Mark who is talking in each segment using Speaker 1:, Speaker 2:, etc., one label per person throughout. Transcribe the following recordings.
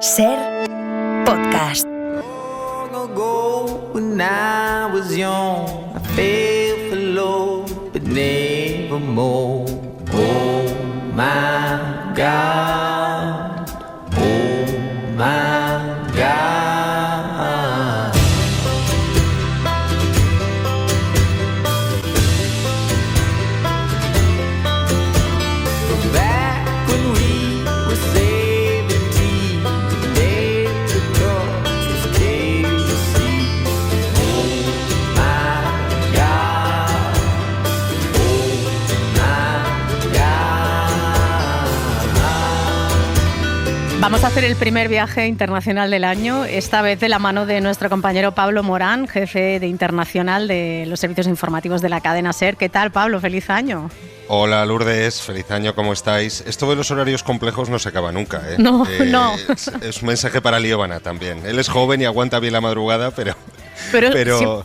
Speaker 1: Ser podcast.
Speaker 2: Long ago when I was young, I fell for love, but never more. Oh my God, oh my God. Back when we were 17, they took us to KFC. Oh my God, oh my God.
Speaker 3: Vamos a hacer el primer viaje internacional del año, esta vez de la mano de nuestro compañero Pablo Morán, jefe de internacional de los servicios informativos de la cadena SER. ¿Qué tal, Pablo? ¡Feliz año!
Speaker 4: Hola Lourdes, feliz año, ¿cómo estáis? Esto de los horarios complejos no se acaba nunca, ¿eh?
Speaker 3: No, no.
Speaker 4: Es un mensaje para Liobana también. Él es joven y aguanta bien la madrugada, pero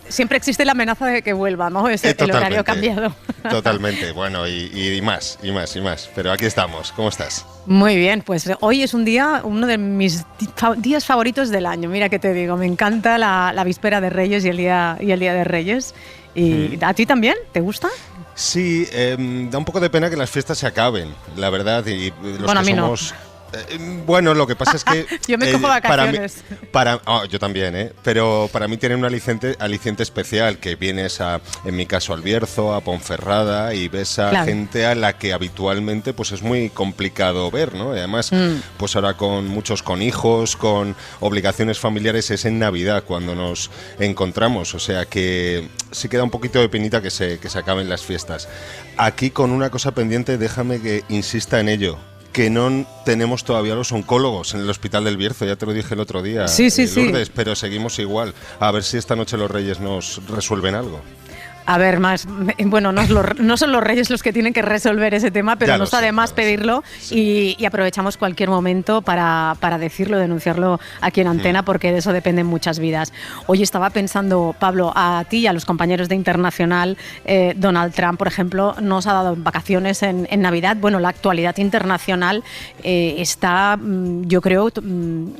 Speaker 3: siempre existe la amenaza de que vuelva, ¿no? El horario cambiado.
Speaker 4: Totalmente, bueno, y más. Pero aquí estamos, ¿cómo estás?
Speaker 3: Muy bien, pues hoy es uno de mis días favoritos del año. Mira qué te digo, me encanta la víspera de Reyes y el día de Reyes. ¿Y a ti también? ¿Te gusta?
Speaker 4: Sí, da un poco de pena que las fiestas se acaben, la verdad. Y los
Speaker 3: bueno,
Speaker 4: que
Speaker 3: a mí
Speaker 4: somos... Bueno, lo que pasa es que...
Speaker 3: Yo me cojo vacaciones.
Speaker 4: Yo también, pero para mí tiene un aliciente especial, que vienes en mi caso, al Bierzo, a Ponferrada, y ves a gente a la que habitualmente pues es muy complicado ver, ¿no? Y además, pues ahora con hijos, con obligaciones familiares, es en Navidad cuando nos encontramos, o sea que sí queda un poquito de penita que se acaben las fiestas. Aquí con una cosa pendiente, déjame que insista en ello, que no tenemos todavía los oncólogos en el Hospital del Bierzo, ya te lo dije el otro día,
Speaker 3: sí.
Speaker 4: Lourdes, pero seguimos igual. A ver si esta noche los Reyes nos resuelven algo.
Speaker 3: A ver, bueno, no son los Reyes los que tienen que resolver ese tema, pero no está de más pedirlo, y aprovechamos cualquier momento para decirlo, denunciarlo aquí en Antena, porque de eso dependen muchas vidas. Hoy estaba pensando, Pablo, a ti y a los compañeros de Internacional, Donald Trump, por ejemplo, nos ha dado vacaciones en Navidad. Bueno, la actualidad internacional está, yo creo, en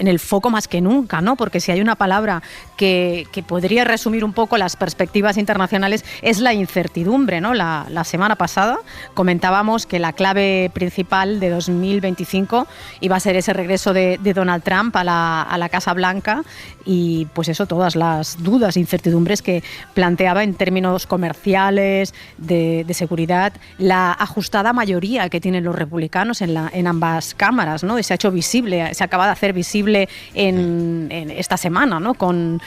Speaker 3: el foco más que nunca, ¿no? Porque si hay una palabra que podría resumir un poco las perspectivas internacionales, es la incertidumbre, ¿no? La semana pasada comentábamos que la clave principal de 2025 iba a ser ese regreso de Donald Trump a la Casa Blanca, y pues eso, todas las dudas e incertidumbres que planteaba en términos comerciales, de seguridad, la ajustada mayoría que tienen los republicanos en ambas cámaras, ¿no? Se ha hecho visible, se acaba de hacer visible en esta semana, ¿no? Con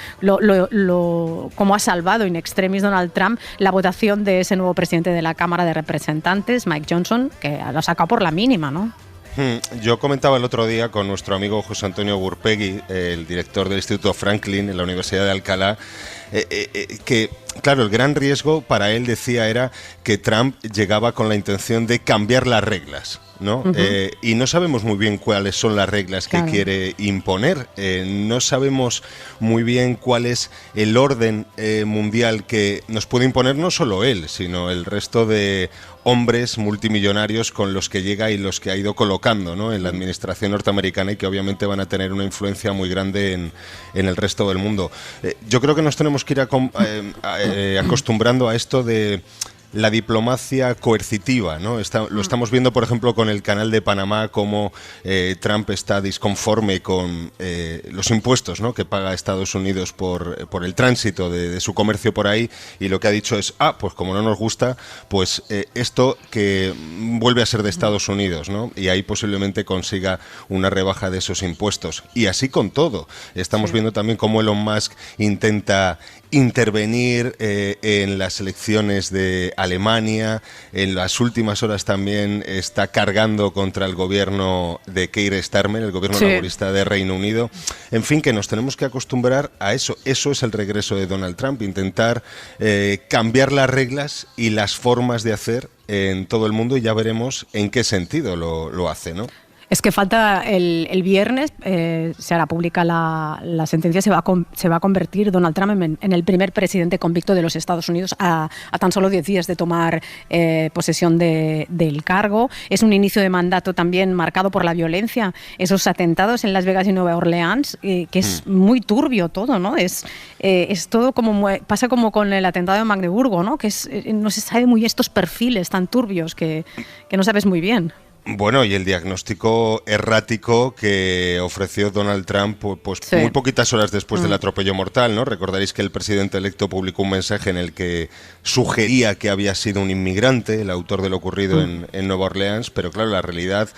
Speaker 3: cómo ha salvado in extremis Donald Trump la votación de ese nuevo presidente de la Cámara de Representantes, Mike Johnson, que lo ha sacado por la mínima, ¿no?
Speaker 4: Yo comentaba el otro día con nuestro amigo José Antonio Gurpegui, el director del Instituto Franklin en la Universidad de Alcalá, que, claro, el gran riesgo para él, decía, era que Trump llegaba con la intención de cambiar las reglas, ¿no? Y no sabemos muy bien cuáles son las reglas que quiere imponer. No sabemos muy bien cuál es el orden mundial que nos puede imponer no solo él, sino el resto de hombres multimillonarios con los que llega y los que ha ido colocando, ¿no?, en la administración norteamericana, y que obviamente van a tener una influencia muy grande en el resto del mundo. Yo creo que nos tenemos que ir acostumbrando a esto de la diplomacia coercitiva, ¿no? Lo estamos viendo, por ejemplo, con el Canal de Panamá, cómo Trump está disconforme con los impuestos, ¿no?, que paga Estados Unidos por el tránsito de su comercio por ahí, y lo que ha dicho es, pues como no nos gusta, pues esto que vuelve a ser de Estados Unidos, ¿no? Y ahí posiblemente consiga una rebaja de esos impuestos. Y así con todo. Estamos viendo también cómo Elon Musk intenta intervenir en las elecciones de Alemania. En las últimas horas también está cargando contra el gobierno de Keir Starmer, el gobierno laborista de Reino Unido. En fin, que nos tenemos que acostumbrar a eso. Eso es el regreso de Donald Trump, intentar cambiar las reglas y las formas de hacer en todo el mundo, y ya veremos en qué sentido lo hace, ¿no?
Speaker 3: Es que falta el viernes, se hará pública la sentencia, se va a convertir Donald Trump en el primer presidente convicto de los Estados Unidos a tan solo 10 días de tomar posesión del cargo. Es un inicio de mandato también marcado por la violencia, esos atentados en Las Vegas y Nueva Orleans, que es muy turbio todo, ¿no? Es todo como pasa como con el atentado de Magdeburgo, ¿no? Que no se sabe muy bien estos perfiles tan turbios que no sabes muy bien.
Speaker 4: Bueno, y el diagnóstico errático que ofreció Donald Trump pues sí, muy poquitas horas después del atropello mortal, ¿no? Recordaréis que el presidente electo publicó un mensaje en el que sugería que había sido un inmigrante el autor de lo ocurrido en Nueva Orleans, pero claro, la realidad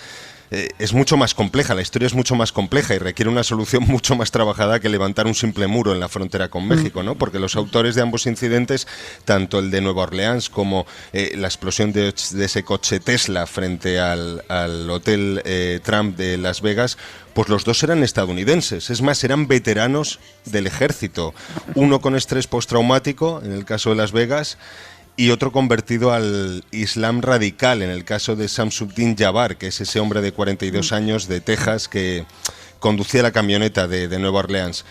Speaker 4: es mucho más compleja, la historia es mucho más compleja y requiere una solución mucho más trabajada que levantar un simple muro en la frontera con México, ¿no? Porque los autores de ambos incidentes, tanto el de Nueva Orleans como la explosión de ese coche Tesla frente al hotel Trump de Las Vegas, pues los dos eran estadounidenses, es más, eran veteranos del ejército, uno con estrés postraumático, en el caso de Las Vegas, y otro convertido al Islam radical, en el caso de Shamsuddin Jabbar, que es ese hombre de 42 años de Texas que conducía la camioneta de Nueva Orleans.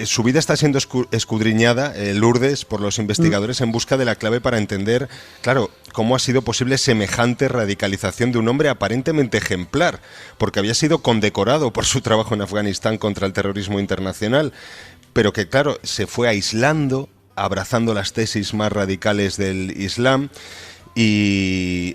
Speaker 4: Su vida está siendo escudriñada, Lourdes, por los investigadores en busca de la clave para entender, claro, cómo ha sido posible semejante radicalización de un hombre aparentemente ejemplar, porque había sido condecorado por su trabajo en Afganistán contra el terrorismo internacional, pero que, claro, se fue aislando, abrazando las tesis más radicales del Islam y,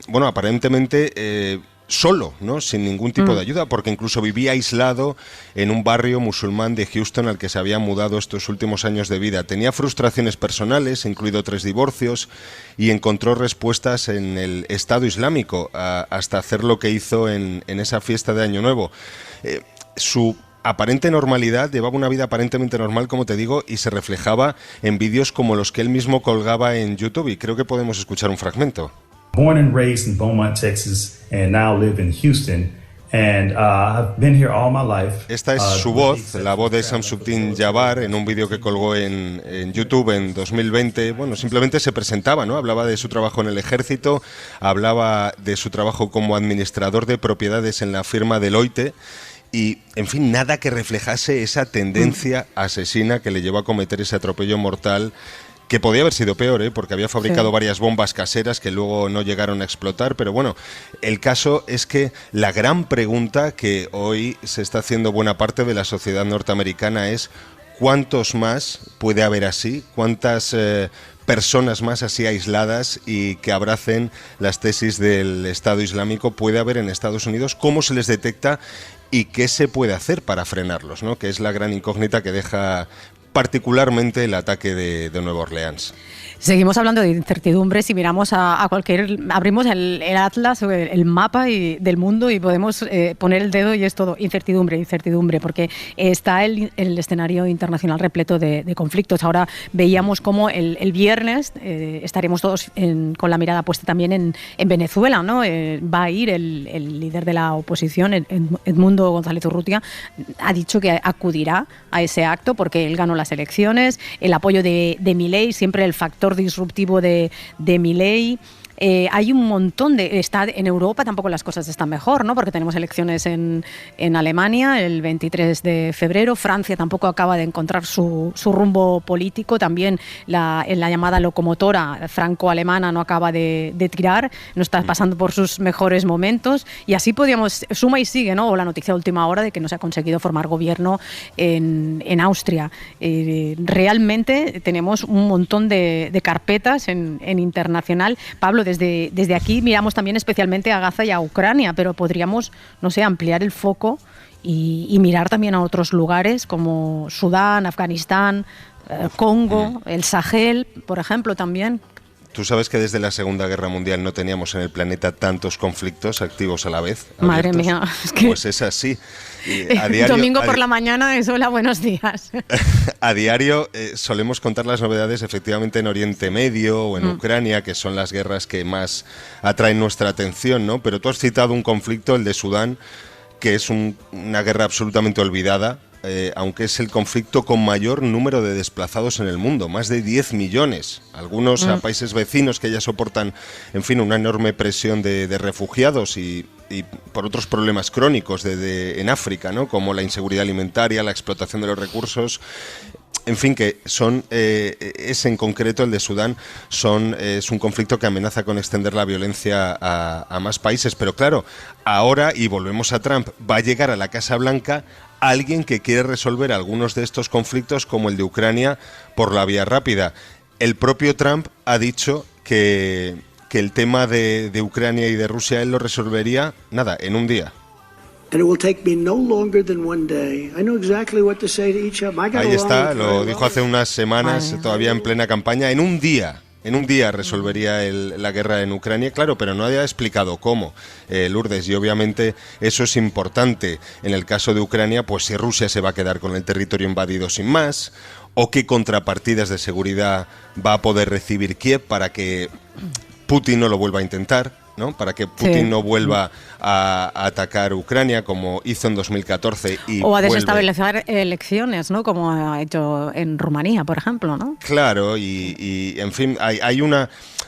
Speaker 4: bueno, aparentemente solo, ¿no? Sin ningún tipo de ayuda, porque incluso vivía aislado en un barrio musulmán de Houston al que se había mudado estos últimos años de vida. Tenía frustraciones personales, incluido 3 divorcios, y encontró respuestas en el Estado Islámico, hasta hacer lo que hizo en esa fiesta de Año Nuevo. Su aparente normalidad, llevaba una vida aparentemente normal, como te digo, y se reflejaba en vídeos como los que él mismo colgaba en YouTube, y creo que podemos escuchar un fragmento.
Speaker 5: Born and raised in Beaumont, Texas, and now live in Houston. And I've been here all my life.
Speaker 4: Esta es su voz, la voz de Shamsuddin Jabbar, en un vídeo que colgó en YouTube en 2020. Bueno, simplemente se presentaba, ¿no? Hablaba de su trabajo en el ejército, hablaba de su trabajo como administrador de propiedades en la firma Deloitte. Y, en fin, nada que reflejase esa tendencia asesina que le llevó a cometer ese atropello mortal, que podía haber sido peor, porque había fabricado varias bombas caseras que luego no llegaron a explotar. Pero bueno, el caso es que la gran pregunta que hoy se está haciendo buena parte de la sociedad norteamericana es ¿cuántos más puede haber así? ¿Cuántas personas más así aisladas y que abracen las tesis del Estado Islámico puede haber en Estados Unidos? ¿Cómo se les detecta? ¿Y qué se puede hacer para frenarlos, ¿no? Que es la gran incógnita que deja particularmente el ataque de Nueva Orleans.
Speaker 3: Seguimos hablando de incertidumbres y miramos abrimos el atlas, el mapa del mundo y podemos poner el dedo y es todo incertidumbre, porque está el escenario internacional repleto de conflictos. Ahora veíamos cómo el viernes estaremos todos con la mirada puesta también en Venezuela, ¿no? Va a ir el líder de la oposición, Edmundo González Urrutia, ha dicho que acudirá a ese acto porque él ganó las elecciones, el apoyo de Milei, siempre el factor disruptivo de Milei. Hay un montón en Europa tampoco las cosas están mejor, ¿no? Porque tenemos elecciones en Alemania el 23 de febrero, Francia tampoco acaba de encontrar su rumbo político, también la llamada locomotora franco-alemana no acaba de tirar, no está pasando por sus mejores momentos, y así podríamos, suma y sigue, ¿no? O la noticia de última hora de que no se ha conseguido formar gobierno en Austria. Realmente tenemos un montón de carpetas en internacional. Pablo, desde aquí miramos también especialmente a Gaza y a Ucrania, pero podríamos, no sé, ampliar el foco y mirar también a otros lugares como Sudán, Afganistán, Congo, el Sahel, por ejemplo, también.
Speaker 4: Tú sabes que desde la Segunda Guerra Mundial no teníamos en el planeta tantos conflictos activos a la vez.
Speaker 3: Madre mía. Es que
Speaker 4: pues es así. A diario,
Speaker 3: domingo por la mañana es hola, buenos días.
Speaker 4: A diario solemos contar las novedades efectivamente en Oriente Medio o en Ucrania, que son las guerras que más atraen nuestra atención, ¿no? Pero tú has citado un conflicto, el de Sudán, que es una guerra absolutamente olvidada, aunque es el conflicto con mayor número de desplazados en el mundo, más de 10 millones. Algunos a países vecinos que ya soportan, en fin, una enorme presión de refugiados y y por otros problemas crónicos en África, ¿no? Como la inseguridad alimentaria, la explotación de los recursos. En fin, que es en concreto el de Sudán, es un conflicto que amenaza con extender la violencia a más países. Pero claro, ahora, y volvemos a Trump, va a llegar a la Casa Blanca alguien que quiere resolver algunos de estos conflictos, como el de Ucrania, por la vía rápida. El propio Trump ha dicho que el tema de Ucrania y de Rusia él lo resolvería, en un día.
Speaker 6: And it will take me no longer than one day. I know exactly what to say to each of them. I got
Speaker 4: Ahí está,
Speaker 6: along with
Speaker 4: lo
Speaker 6: Trump.
Speaker 4: dijo hace unas semanas, todavía en plena campaña. En un día resolvería la guerra en Ucrania, claro, pero no había explicado cómo, Lourdes, y obviamente eso es importante en el caso de Ucrania, pues si Rusia se va a quedar con el territorio invadido sin más, o qué contrapartidas de seguridad va a poder recibir Kiev para que Putin no lo vuelva a intentar, ¿no? Para que Putin no vuelva a atacar Ucrania como hizo en 2014
Speaker 3: o a desestabilizar elecciones, ¿no? Como ha hecho en Rumanía, por ejemplo, ¿no?
Speaker 4: Claro, y en fin,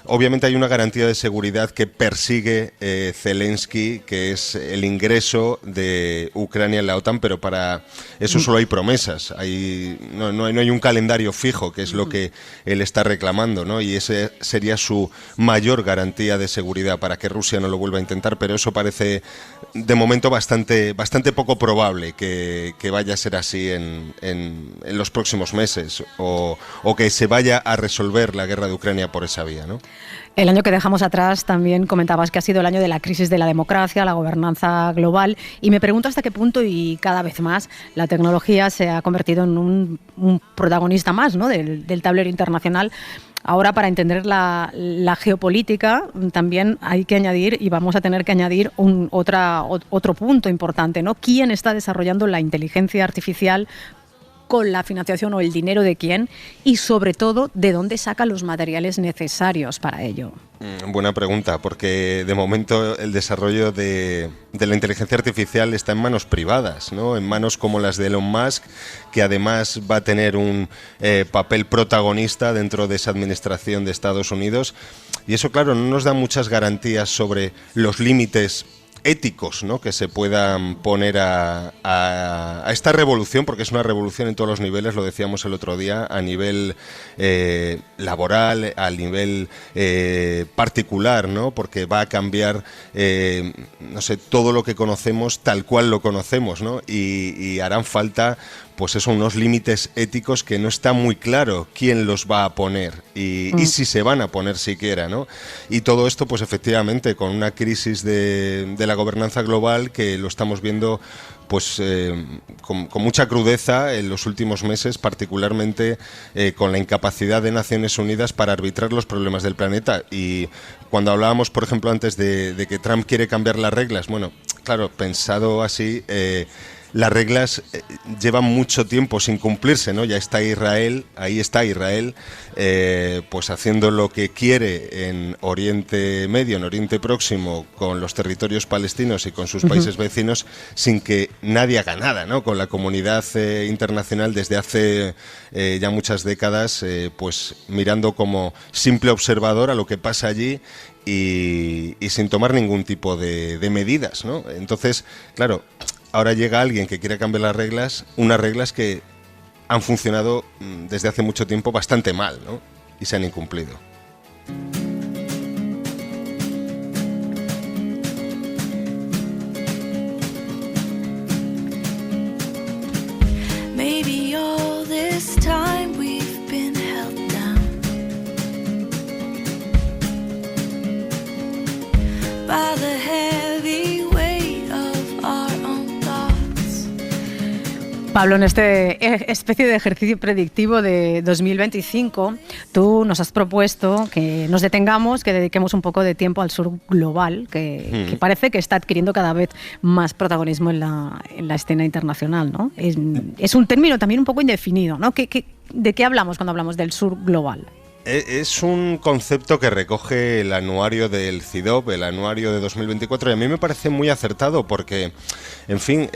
Speaker 4: obviamente hay una garantía de seguridad que persigue Zelensky, que es el ingreso de Ucrania en la OTAN, pero para eso solo hay promesas, no hay un calendario fijo, que es lo que él está reclamando, ¿no? Y ese sería su mayor garantía de seguridad para que Rusia no lo vuelva a intentar, pero eso parece de momento bastante poco probable que vaya a ser así en los próximos meses o que se vaya a resolver la guerra de Ucrania por esa vía, ¿no?
Speaker 3: El año que dejamos atrás también comentabas que ha sido el año de la crisis de la democracia, la gobernanza global, y me pregunto hasta qué punto y cada vez más la tecnología se ha convertido en un protagonista más, ¿no? del tablero internacional. Ahora, para entender la geopolítica, también hay que añadir, y vamos a tener que añadir otro punto importante, ¿no? ¿Quién está desarrollando la inteligencia artificial? ¿Con la financiación o el dinero de quién? Y sobre todo, ¿de dónde saca los materiales necesarios para ello?
Speaker 4: Buena pregunta, porque de momento el desarrollo de la inteligencia artificial está en manos privadas, ¿no? En manos como las de Elon Musk, que además va a tener un papel protagonista dentro de esa administración de Estados Unidos. Y eso, claro, no nos da muchas garantías sobre los límites éticos, ¿no? Que se puedan poner a esta revolución, porque es una revolución en todos los niveles, lo decíamos el otro día, a nivel laboral, al nivel particular, ¿no? Porque va a cambiar, todo lo que conocemos tal cual lo conocemos, ¿no? Y harán falta, pues eso, unos límites éticos que no está muy claro quién los va a poner y si se van a poner siquiera, ¿no? Y todo esto, pues efectivamente, con una crisis de la gobernanza global que lo estamos viendo pues con mucha crudeza en los últimos meses, particularmente con la incapacidad de Naciones Unidas para arbitrar los problemas del planeta. Y cuando hablábamos, por ejemplo, antes de que Trump quiere cambiar las reglas, bueno, claro, pensado así, las reglas llevan mucho tiempo sin cumplirse, ¿no? Ya está Israel, ahí está Israel, pues haciendo lo que quiere en Oriente Medio, en Oriente Próximo, con los territorios palestinos y con sus países vecinos, sin que nadie haga nada, ¿no? Con la comunidad internacional desde hace ya muchas décadas, pues mirando como simple observador a lo que pasa allí y sin tomar ningún tipo de medidas, ¿no? Entonces, claro, ahora llega alguien que quiere cambiar las reglas, unas reglas que han funcionado desde hace mucho tiempo bastante mal, ¿no? Y se han incumplido.
Speaker 1: Maybe all this time we've been held down by the heavy weight of our own thoughts.
Speaker 3: Pablo, en este especie de ejercicio predictivo de 2025, tú nos has propuesto que nos detengamos, que dediquemos un poco de tiempo al sur global, que parece que está adquiriendo cada vez más protagonismo en la escena internacional, ¿no? Es un término también un poco indefinido, ¿no? ¿De qué hablamos cuando hablamos del sur global?
Speaker 4: Es un concepto que recoge el anuario del CIDOB, el anuario de 2024, y a mí me parece muy acertado porque, en fin,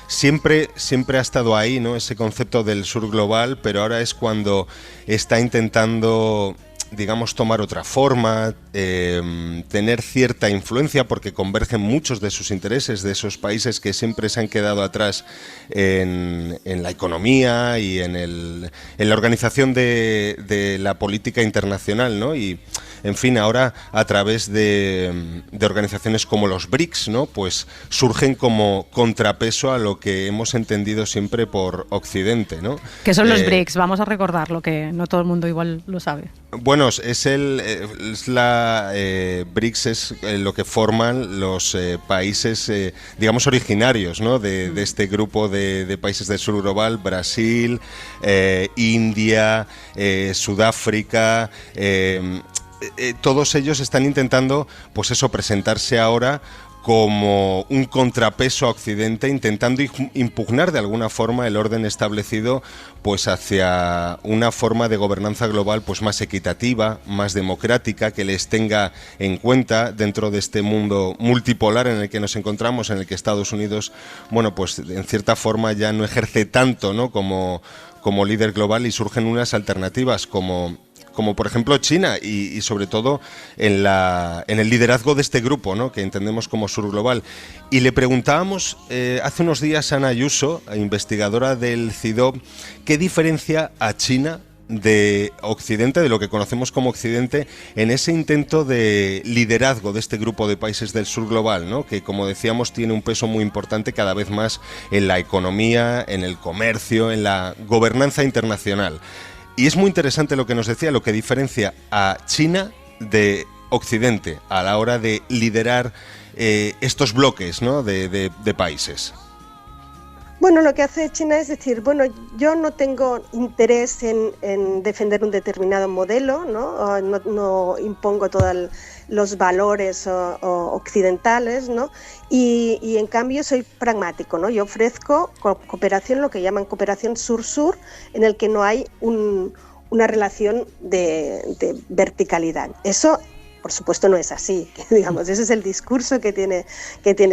Speaker 4: siempre ha estado ahí, ¿no? Ese concepto del sur global, pero ahora es cuando está intentando digamos, tomar otra forma, tener cierta influencia, porque convergen muchos de sus intereses de esos países que siempre se han quedado atrás en la economía y en la organización de la política internacional, ¿no? Y, en fin, ahora a través de organizaciones como los BRICS, ¿no? Pues surgen como contrapeso a lo que hemos entendido siempre por Occidente, ¿no?
Speaker 3: ¿Qué son los BRICS? Vamos a recordarlo, que no todo el mundo igual lo sabe.
Speaker 4: Bueno, BRICS es lo que forman los países, digamos, originarios, ¿no? de este grupo de países del sur global: Brasil, India, Sudáfrica. Todos ellos están intentando, pues eso, presentarse ahora como un contrapeso a Occidente, intentando impugnar de alguna forma el orden establecido, pues hacia una forma de gobernanza global pues más equitativa, más democrática, que les tenga en cuenta dentro de este mundo multipolar en el que nos encontramos, en el que Estados Unidos, bueno, pues en cierta forma ya no ejerce tanto, ¿no? como líder global, y surgen unas alternativas como por ejemplo China y sobre todo en el liderazgo de este grupo, ¿no? Que entendemos como sur global. Y le preguntábamos hace unos días a Ana Ayuso, investigadora del CIDOB, qué diferencia a China de Occidente, de lo que conocemos como Occidente, en ese intento de liderazgo de este grupo de países del sur global, ¿no? Que, como decíamos, tiene un peso muy importante cada vez más en la economía, en el comercio, en la gobernanza internacional. Y es muy interesante lo que nos decía, lo que diferencia a China de Occidente a la hora de liderar estos bloques, ¿no? de países.
Speaker 7: Bueno, lo que hace China es decir, bueno, yo no tengo interés en defender un determinado modelo, ¿no? No impongo todos los valores occidentales, ¿no? Y en cambio soy pragmático, ¿no? Yo ofrezco cooperación, lo que llaman cooperación sur-sur, en el que no hay una relación de verticalidad. Eso, por supuesto, no es así, digamos, ese es el discurso que tiene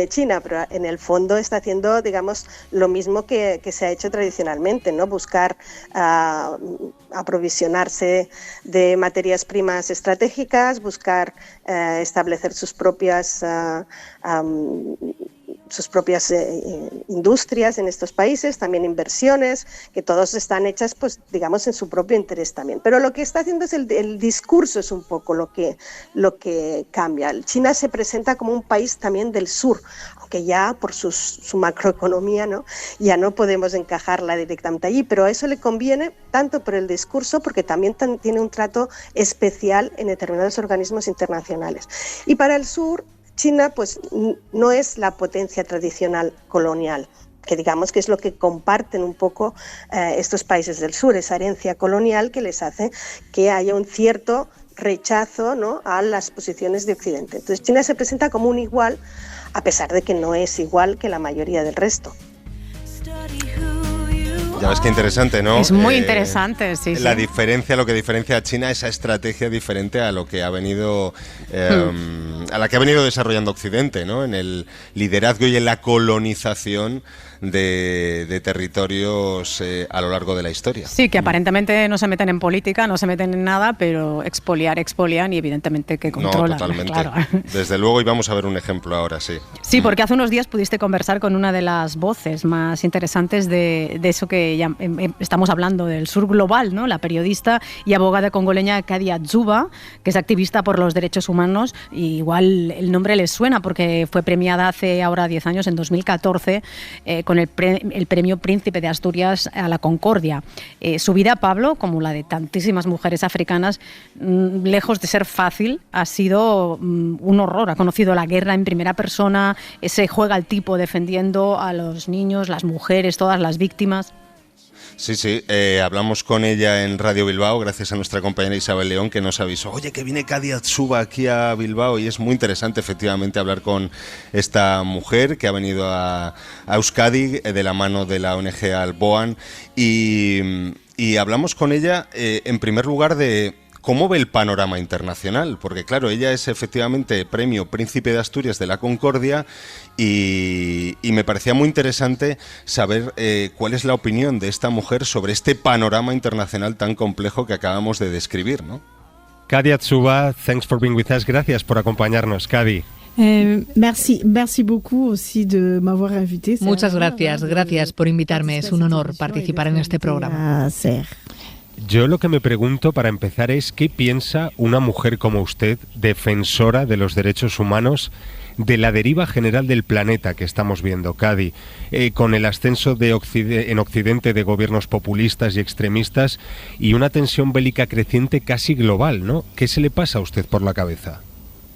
Speaker 7: China, pero en el fondo está haciendo, digamos, lo mismo que se ha hecho tradicionalmente, ¿no? Buscar aprovisionarse de materias primas estratégicas, buscar establecer sus propias industrias en estos países, también inversiones, que todos están hechas, pues digamos, en su propio interés también. Pero lo que está haciendo es el discurso, es un poco lo que cambia. China se presenta como un país también del sur, aunque ya por su macroeconomía, ¿no? Ya no podemos encajarla directamente allí, pero a eso le conviene tanto por el discurso, porque también tiene un trato especial en determinados organismos internacionales. Y para el sur, China pues no es la potencia tradicional colonial, que digamos que es lo que comparten un poco estos países del sur, esa herencia colonial que les hace que haya un cierto rechazo, ¿no?, a las posiciones de Occidente. Entonces China se presenta como un igual, a pesar de que no es igual que la mayoría del resto.
Speaker 4: Ya ves qué interesante, ¿no?
Speaker 3: Es muy interesante, sí.
Speaker 4: La diferencia, lo que diferencia a China, esa estrategia diferente a lo que ha venido, a la que ha venido desarrollando Occidente, ¿no? En el liderazgo y en la colonización de territorios a lo largo de la historia.
Speaker 3: Sí, que aparentemente no se meten en política, no se meten en nada, pero expolian y evidentemente que controlan.
Speaker 4: No, totalmente.
Speaker 3: Claro.
Speaker 4: Desde luego, y vamos a ver un ejemplo ahora, sí.
Speaker 3: Sí, porque hace unos días pudiste conversar con una de las voces más interesantes de eso que ya estamos hablando, del sur global, ¿no? La periodista y abogada congoleña Kadia Dzuba, que es activista por los derechos humanos. Y igual el nombre les suena porque fue premiada hace ahora 10 años, en 2014, con el premio Príncipe de Asturias a la Concordia. Su vida, Pablo, como la de tantísimas mujeres africanas, lejos de ser fácil, ha sido un horror. Ha conocido la guerra en primera persona, se juega al tipo defendiendo a los niños, las mujeres, todas las víctimas.
Speaker 4: Sí, hablamos con ella en Radio Bilbao, gracias a nuestra compañera Isabel León, que nos avisó, oye, que viene Kadia Dzuba aquí a Bilbao, y es muy interesante efectivamente hablar con esta mujer que ha venido a Euskadi de la mano de la ONG Alboan, y hablamos con ella en primer lugar de cómo ve el panorama internacional, porque claro, ella es efectivamente premio Príncipe de Asturias de la Concordia, y me parecía muy interesante saber cuál es la opinión de esta mujer sobre este panorama internacional tan complejo que acabamos de describir, ¿no?
Speaker 8: Kadi Atsuba, thanks for being with us. Gracias por acompañarnos, Kadi.
Speaker 9: Merci beaucoup aussi de m'avoir invité.
Speaker 10: Muchas gracias por invitarme. Es un honor participar en este programa.
Speaker 8: Yo lo que me pregunto para empezar es ¿qué piensa una mujer como usted, defensora de los derechos humanos, de la deriva general del planeta que estamos viendo, Kadi, con el ascenso en Occidente de gobiernos populistas y extremistas y una tensión bélica creciente casi global, ¿no? ¿Qué se le pasa a usted por la cabeza?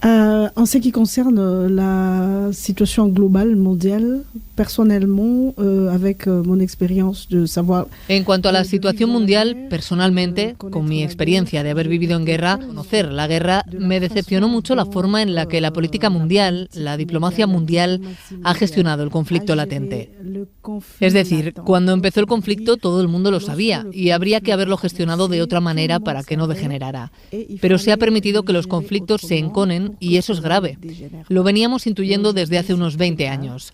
Speaker 9: En ce qui concerne la situation globale mondiale, personnellement, avec mon expérience de savoir...
Speaker 10: En cuanto a la situación mundial, personalmente, con mi experiencia de haber vivido en guerra, conocer la guerra, me decepcionó mucho la forma en la que la política mundial, la diplomacia mundial, ha gestionado el conflicto latente. Es decir, cuando empezó el conflicto todo el mundo lo sabía y habría que haberlo gestionado de otra manera para que no degenerara. Pero se ha permitido que los conflictos se enconen y eso es grave. Lo veníamos intuyendo desde hace unos 20 años.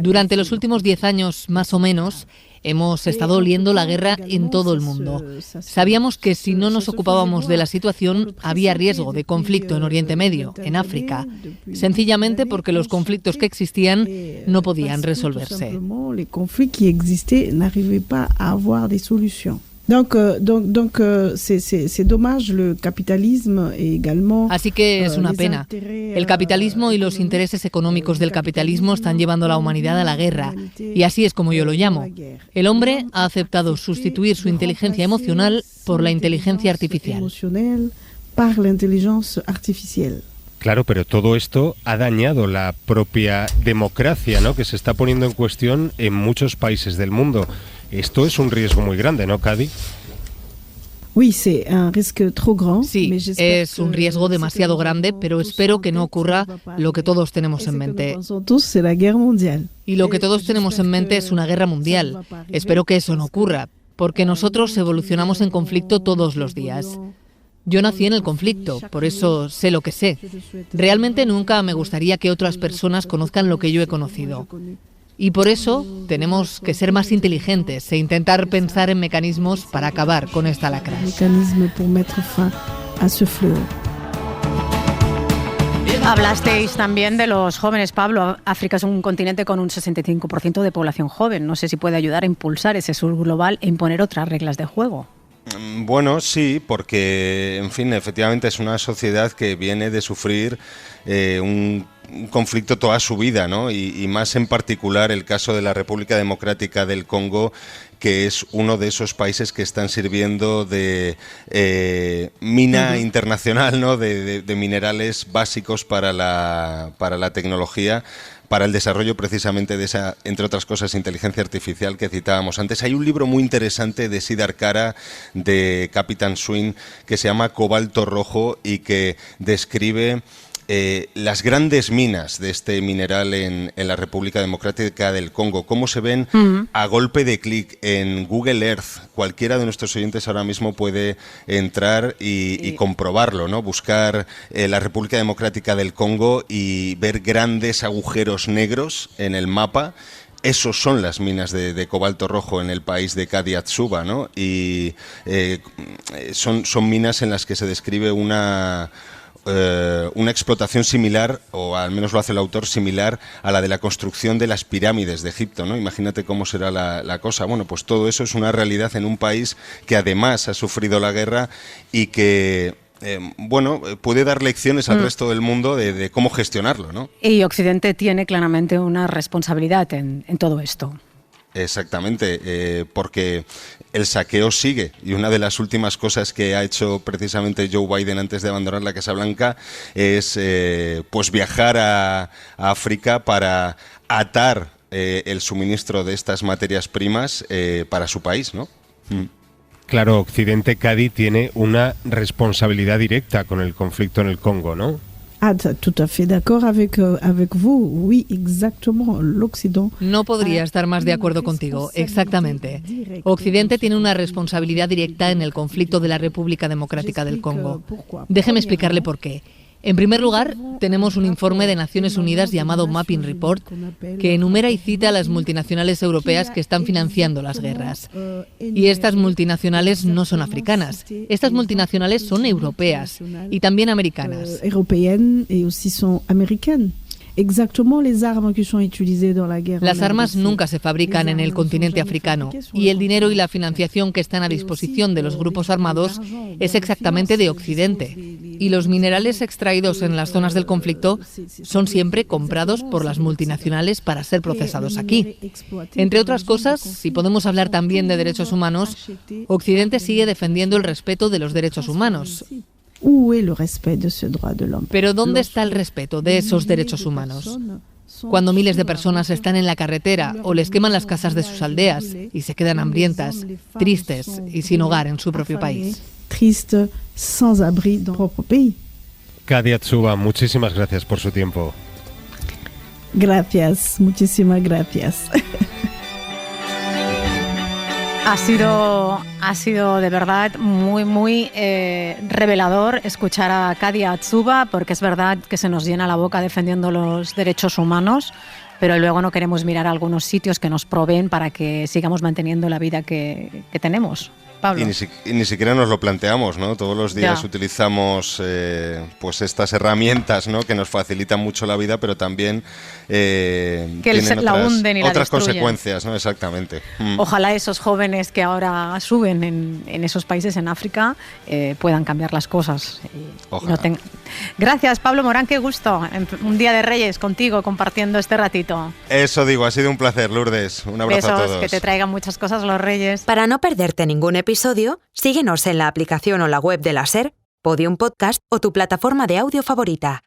Speaker 10: Durante los últimos 10 años, más o menos, hemos estado oliendo la guerra en todo el mundo. Sabíamos que si no nos ocupábamos de la situación, había riesgo de conflicto en Oriente Medio, en África, sencillamente porque los conflictos que existían no podían resolverse.
Speaker 9: Los conflictos que existían no había solución. C'est dommage, le capitalisme également.
Speaker 10: Así que es una pena. El capitalismo y los intereses económicos del capitalismo están llevando a la humanidad a la guerra, y así es como yo lo llamo. El hombre ha aceptado sustituir su inteligencia emocional por la inteligencia artificial.
Speaker 8: Claro, pero todo esto ha dañado la propia democracia, ¿no?, que se está poniendo en cuestión en muchos países del mundo. Esto es un riesgo muy grande, ¿no, Kadi?
Speaker 9: Sí,
Speaker 10: es un riesgo demasiado grande, pero espero que no ocurra lo que todos tenemos en mente. Y lo que todos tenemos en mente es una guerra mundial. Espero que eso no ocurra, porque nosotros evolucionamos en conflicto todos los días. Yo nací en el conflicto, por eso sé lo que sé. Realmente nunca me gustaría que otras personas conozcan lo que yo he conocido. Y por eso tenemos que ser más inteligentes e intentar pensar en mecanismos para acabar con esta lacra.
Speaker 3: Hablasteis también de los jóvenes, Pablo. África es un continente con un 65% de población joven. No sé si puede ayudar a impulsar ese sur global e imponer otras reglas de juego.
Speaker 4: Bueno, sí, porque, en fin, efectivamente es una sociedad que viene de sufrir un conflicto toda su vida, ¿no? Y más en particular el caso de la República Democrática del Congo, que es uno de esos países que están sirviendo de mina internacional, ¿no?, de minerales básicos para la tecnología, para el desarrollo precisamente de esa, entre otras cosas, inteligencia artificial que citábamos antes. Hay un libro muy interesante de Siddhar Kara, de Capitán Swing, que se llama Cobalto Rojo y que describe las grandes minas de este mineral en la República Democrática del Congo, cómo se ven a golpe de clic en Google Earth. Cualquiera de nuestros oyentes ahora mismo puede entrar y comprobarlo, ¿no? Buscar la República Democrática del Congo y ver grandes agujeros negros en el mapa. Esos son las minas de cobalto rojo en el país de Kadi Atsuba, ¿no? Y son minas en las que se describe una explotación similar, o al menos lo hace el autor, similar a la de la construcción de las pirámides de Egipto, ¿no? Imagínate cómo será la cosa. Bueno, pues todo eso es una realidad en un país que además ha sufrido la guerra y que puede dar lecciones al resto del mundo de cómo gestionarlo, ¿no?
Speaker 3: Y Occidente tiene claramente una responsabilidad en todo esto.
Speaker 4: Exactamente, porque el saqueo sigue, y una de las últimas cosas que ha hecho precisamente Joe Biden antes de abandonar la Casa Blanca es pues viajar a África para atar el suministro de estas materias primas para su país, ¿no?
Speaker 8: Claro, Occidente, Kadi, tiene una responsabilidad directa con el conflicto en el Congo, ¿no?
Speaker 9: Tout à fait d'accord avec vous. Oui, exactement. L'Occident.
Speaker 10: No podría estar más de acuerdo contigo. Exactamente. Occidente tiene una responsabilidad directa en el conflicto de la República Democrática del Congo. Déjeme explicarle por qué. En primer lugar, tenemos un informe de Naciones Unidas llamado Mapping Report, que enumera y cita a las multinacionales europeas que están financiando las guerras. Y estas multinacionales no son africanas. Estas multinacionales son europeas y también americanas. Las armas nunca se fabrican en el continente africano y el dinero y la financiación que están a disposición de los grupos armados es exactamente de Occidente. Y los minerales extraídos en las zonas del conflicto son siempre comprados por las multinacionales para ser procesados aquí. Entre otras cosas, si podemos hablar también de derechos humanos, Occidente sigue defendiendo el respeto de los derechos humanos. Pero ¿dónde está el respeto de esos derechos humanos? Cuando miles de personas están en la carretera o les queman las casas de sus aldeas y se quedan hambrientas, tristes y sin hogar en su propio país.
Speaker 8: Kadi Atsuba, muchísimas gracias por su tiempo.
Speaker 9: Gracias, muchísimas gracias.
Speaker 3: Ha sido de verdad muy revelador escuchar a Kadi Atsuba, porque es verdad que se nos llena la boca defendiendo los derechos humanos, pero luego no queremos mirar algunos sitios que nos proveen para que sigamos manteniendo la vida que tenemos. Pablo.
Speaker 4: Y ni siquiera nos lo planteamos, ¿no? Todos los días utilizamos pues estas herramientas, ¿no? Que nos facilitan mucho la vida, pero también tienen
Speaker 3: la hunden y
Speaker 4: otras
Speaker 3: la
Speaker 4: consecuencias, ¿no? Exactamente.
Speaker 3: Ojalá esos jóvenes que ahora suben en esos países en África puedan cambiar las cosas. Gracias, Pablo Morán, qué gusto. Un día de Reyes contigo compartiendo este ratito.
Speaker 4: Eso digo, ha sido un placer, Lourdes. Un abrazo a todos.
Speaker 3: Que te traigan muchas cosas los Reyes.
Speaker 11: Para no perderte ningún episodio, síguenos en la aplicación o la web de la SER, Podium Podcast o tu plataforma de audio favorita.